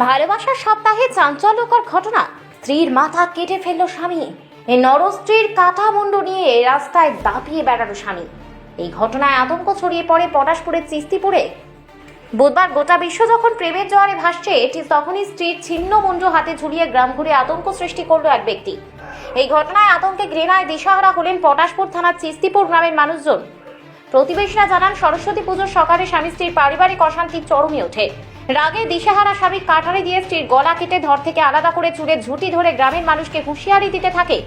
ভালোবাসার সপ্তাহে চাঞ্চল্যকর ঘটনা, স্ত্রীর মাথা কেটে ফেলল স্বামী। এই নরস্ত্রীর কাটা মুন্ডু নিয়ে রাস্তায় দাপিয়ে বেড়ালো স্বামী। এই ঘটনায় আতঙ্ক ছড়িয়ে পড়ে পটাশপুরের চিস্তিপুরে। বুধবার গোটা বিশ্ব যখন প্রেমের জোয়ারে ভাসছে, ঠিক তখনই স্ত্রীর ছিন্ন মুন্ডু হাতে ঝুলিয়ে গ্রাম ঘুরে আতঙ্ক সৃষ্টি করলো এক ব্যক্তি। এই ঘটনায় আতঙ্কে ঘৃণায় দিশাহারা হলেন পটাশপুর থানার চিস্তিপুর গ্রামের মানুষজন। প্রতিবেশীরা জানান, সরস্বতী পুজোর সকালে স্বামী স্ত্রীর পারিবারিক অশান্তি চরমে ওঠে। রাগে দিশাহারা স্বামী কাঠারি দিয়ে স্ত্রীর গলা কেটে ধর থেকে আলাদা করে চুলের ঝুঁটি ধরে গ্রামের মানুষকে হুঁশিয়ারি দিতে থাকে।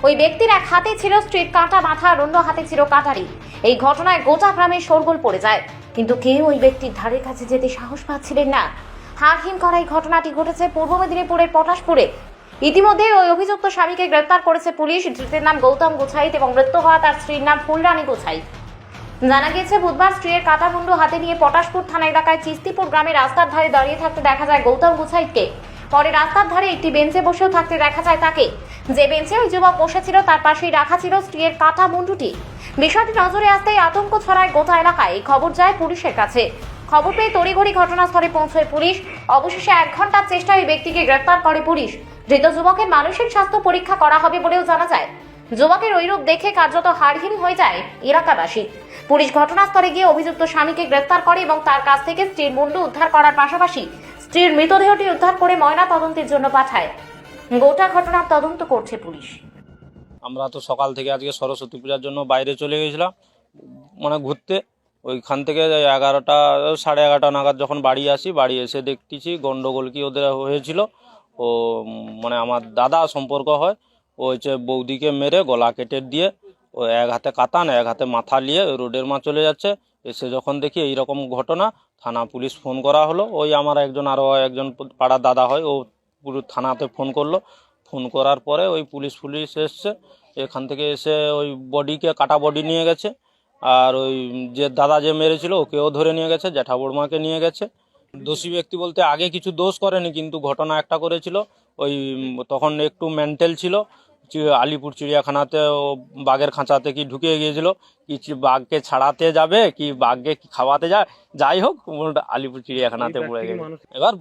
ওই ব্যক্তির এক হাতে ছিল স্ত্রীর কাটা মাথা আর অন্য হাতে ছিল কাটারি। এই ঘটনায় গোটা গ্রামে শোরগোল পড়ে যায়, কিন্তু কেউ ওই ব্যক্তির ধারের কাছে যেতে সাহস পাচ্ছিলেন না। হাড়হিম করা এই ঘটনাটি ঘটেছে পূর্ব মেদিনীপুরের পটাশপুরে। ইতিমধ্যে ওই অভিযুক্ত স্বামীকে গ্রেপ্তার করেছে পুলিশ। ধৃতের নাম গৌতম গোছাইত এবং মৃত্যু হওয়া তার স্ত্রীর নাম ফুলরানী গোছাইত। জানা গেছে, বুধবার স্ত্রীর কাটা মুন্ডু হাতে নিয়ে পটাশপুর থানা এলাকায় চিস্তিপুর গ্রামে রাস্তার ধারে দাঁড়িয়ে থাকতে দেখা যায় গৌতম গোছাইতকে। পরে রাস্তার ধারে একটি বেঞ্চে বসেও থাকতে দেখা যায় তাকে। যে বেঞ্চে ওই যুবক বসেছিল তার পাশেই রাখা ছিল স্ত্রীর কাটা মুন্ডুটি। বিষয়টি নজরে আসতেই আতঙ্ক ছড়ায় গোটা এলাকায়। খবর যায় পুলিশের কাছে। খবর পেয়ে তড়িঘড়ি ঘটনাস্থলে পৌঁছয় পুলিশ। অবশেষে 1 ঘন্টার চেষ্টায় ওই ব্যক্তিকে গ্রেফতার করে পুলিশ। ধৃত যুবকের মানসিক স্বাস্থ্য পরীক্ষা করা হবে বলেও জানা যায়। যুবকের ওই রূপ দেখে কার্যত হাড়হিম হয়ে যায় এলাকাবাসী। পুলিশ ঘটনাস্থলে গিয়ে অভিযুক্ত স্বামীকে গ্রেফতার করে এবং তার কাছ থেকে স্ত্রীর মুন্ডু উদ্ধার করার পাশাপাশি স্ত্রীর মৃতদেহটি উদ্ধার করে ময়না তদন্তের জন্য পাঠায়। গোটা ঘটনার তদন্ত করছে পুলিশ। আমরা তো সকাল থেকে আজকে সরস্বতী পূজার জন্য বাইরে চলে গেছিলাম, মানে ঘুরতে। ওইখান থেকে 11টা 11:30 নাগাদ যখন বাড়ি আসি, বাড়ি এসে দেখতেছি গন্ডগোল কি ওদের হয়েছিল। ও মানে আমার দাদা সম্পর্ক হয়, ও হচ্ছে বৌদিকে মেরে গলা কেটে দিয়ে ও এক হাতে কাতান এক হাতে মাথা নিয়ে রোডের মা চলে যাচ্ছে। এসে যখন দেখি এইরকম ঘটনা, থানা পুলিশ ফোন করা হলো। ওই আমার আরও একজন পাড়ার দাদা হয়, ও পুরো থানাতে ফোন করলো। ফোন করার পরে ওই পুলিশ এসছে। এখান থেকে এসে ওই বডিকে কাটা বডি নিয়ে গেছে। আর ওই যে দাদা যে মেরেছিল ওকেও ধরে নিয়ে গেছে, জ্যাঠা বড়মাকে নিয়ে গেছে। দোষী ব্যক্তি বলতে আগে কিছু দোষ করেনি, কিন্তু ঘটনা একটা করেছিল। ওই তখন একটু মেন্টাল ছিল। আলিপুর চিড়িয়াখানাতে ও বাঘের খাঁচাতে কি ঢুকে গিয়েছিল, কি বাঘকে ছাড়াতে যাবে কি বাঘকে কি খাওয়াতে যায়, যাই হোক আলিপুর চিড়িয়াখানাতে পড়ে গেছে। এবার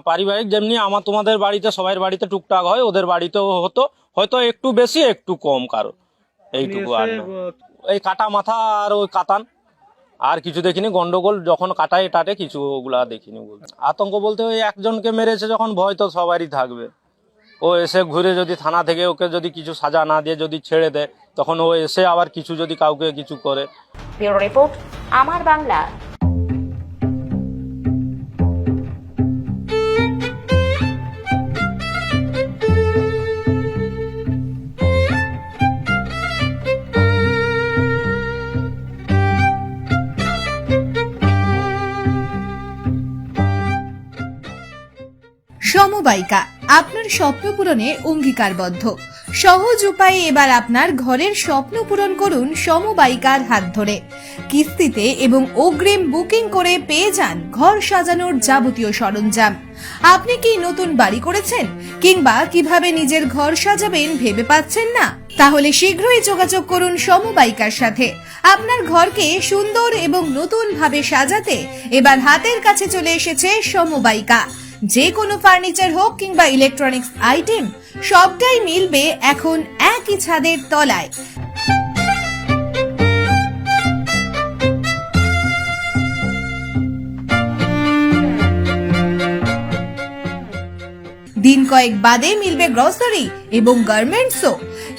পারিবারিক যেমনি আমার তোমাদের বাড়িতে সবাই বাড়িতে টুকটাক হয়, ওদের বাড়িতেও হতো, হয়তো একটু বেশি একটু কম কারো, এইটুকু। আর এই কাটা মাথা আর ওই কাতান, আর কিছু দেখিনি। গন্ডগোল যখন কাটায় টাটে কিছু ওগুলা দেখিনি। আতঙ্ক বলতে ওই একজনকে মেরেছে যখন, ভয় তো সবারই থাকবে। ও এসে ঘুরে যদি থানা থেকে ওকে যদি কিছু সাজা না দিয়ে যদি ছেড়ে দেয়, তখন ও এসে আবার কিছু যদি কাউকে কিছু করে। ব্যুরো রিপোর্ট, আমার বাংলা। সমবায়িকা আপনার স্বপ্ন পূরণে অঙ্গীকারবদ্ধ। সহজ উপায়ে এবার আপনার ঘরের স্বপ্ন পূরণ করুন সমবায়িকার হাত ধরে। কিস্তিতে এবং অগ্রিম বুকিং করে পেয়ে যান ঘর সাজানোর যাবতীয় সরঞ্জাম। আপনি কি নতুন বাড়ি করেছেন কিংবা কিভাবে নিজের ঘর সাজাবেন ভেবে পাচ্ছেন না? তাহলে শীঘ্রই যোগাযোগ করুন সমবায়িকার সাথে। আপনার ঘরকে সুন্দর এবং নতুন ভাবে সাজাতে এবার হাতের কাছে চলে এসেছে সমবায়িকা। যে কোনো ফার্নিচার হোক কিংবা ইলেকট্রনিক্স আইটেম, সবটাই মিলবে এখন একই ছাদের তলায়। দিন কয়েক বাদে মিলবে গ্রসারি এবং গার্মেন্টসও।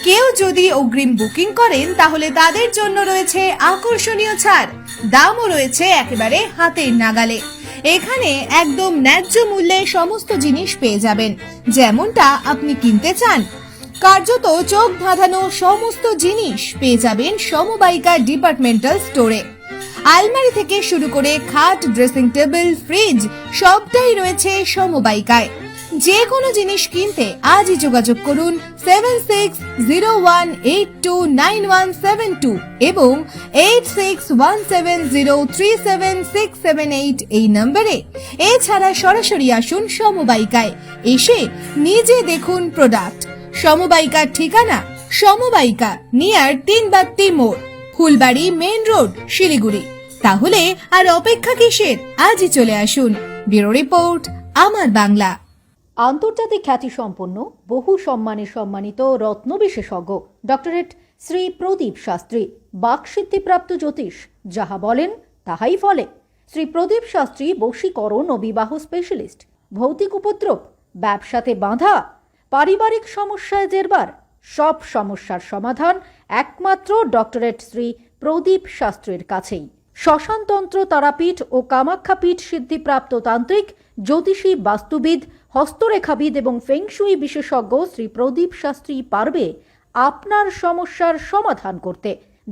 কেউ যদি অগ্রিম বুকিং করেন তাহলে তাদের জন্য রয়েছে আকর্ষণীয় ছাড়। দামও রয়েছে একেবারে হাতের নাগালে। এখানে একদম ন্যায্য মূল্যে সমস্ত জিনিস পেয়ে যাবেন, যেমনটা আপনি কিনতে চান। কার্যত চোখ ধাঁধানো সমস্ত জিনিস পেয়ে যাবেন সমবায়িকা ডিপার্টমেন্টাল স্টোরে। আলমারি থেকে শুরু করে খাট, ড্রেসিং টেবিল, ফ্রিজ সবটাই রয়েছে সমবায়িকায়। যে কোনো জিনিস কিনতে আজই যোগাযোগ করুন 7601829172 এবং 8617037678 এই নম্বরে। এছাড়া সরাসরি আসুন সমবায়িকায়, এসে নিজে দেখুন প্রোডাক্ট। সমবায়িকার ঠিকানা সমবায়িকা নিয়ার 3 বাত্তি মোড়, ফুলবাড়ি মেইন রোড, শিলিগুড়ি। তাহলে আর অপেক্ষা কিসের? আজই চলে আসুন। ব্যুরো রিপোর্ট, আমার বাংলা। আন্তর্জাতিক খ্যাতিসম্পন্ন বহু সম্মানে সম্মানিত রত্ন বিশেষজ্ঞ ডক্টরেট শ্রী প্রদীপ শাস্ত্রী, বাকসিদ্ধিপ্রাপ্ত জ্যোতিষ, যাহা বলেন তাহাই ফলে। শ্রী প্রদীপ শাস্ত্রী বশীকরণ ও বিবাহ স্পেশালিস্ট। ভৌতিক উপদ্রব, ব্যবসাতে বাধা, পারিবারিক সমস্যায় জেরবার, সব সমস্যার সমাধান একমাত্র ডক্টরেট শ্রী প্রদীপ শাস্ত্রীর কাছেই। শ্মশানতন্ত্র তারাপীঠ ও কামাখ্যাপীঠ সিদ্ধিপ্রাপ্ত তান্ত্রিক, জ্যোতিষী, বাস্তুবিদ, হস্তরেখাবিদ এবং ফেংশুই বিশেষজ্ঞ শ্রী প্রদীপ শাস্ত্রী পারবে আপনার সমস্যার সমাধান করতে।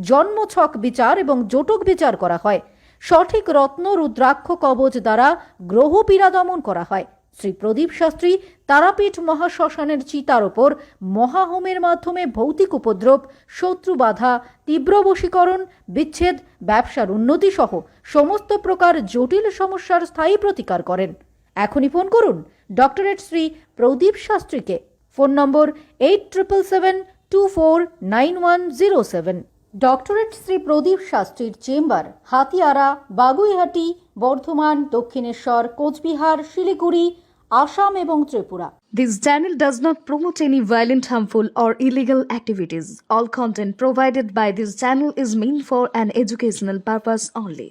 জন্মছক বিচার এবং জটক বিচার করা হয়। সঠিক রত্ন রুদ্রাক্ষ কবচ দ্বারা গ্রহ পীড়া দমন করা হয়। শ্রী প্রদীপ শাস্ত্রী তারাপীঠ মহাশ্মশানের চিতার ওপর মহাহোমের মাধ্যমে ভৌতিক উপদ্রব, শত্রু বাধা, তীব্র বশীকরণ, বিচ্ছেদ, ব্যবসার উন্নতি সহ সমস্ত প্রকার জটিল সমস্যার স্থায়ী প্রতিকার করেন। এখনই ফোন করুন ডক্টরেট শ্রী প্রদীপ শাস্ত্রীকে। Phone number 8777249107। Doctorate Shri Pradeep শাস্ত্রীর চেম্বার হাতিয়ারা, বাগুইহাটি, বর্ধমান, দক্ষিণেশ্বর, কোচবিহার, শিলিগুড়ি, আসাম এবং Tripura. This channel does not promote any violent, harmful, or illegal activities. All content provided by this channel is meant for an educational purpose only.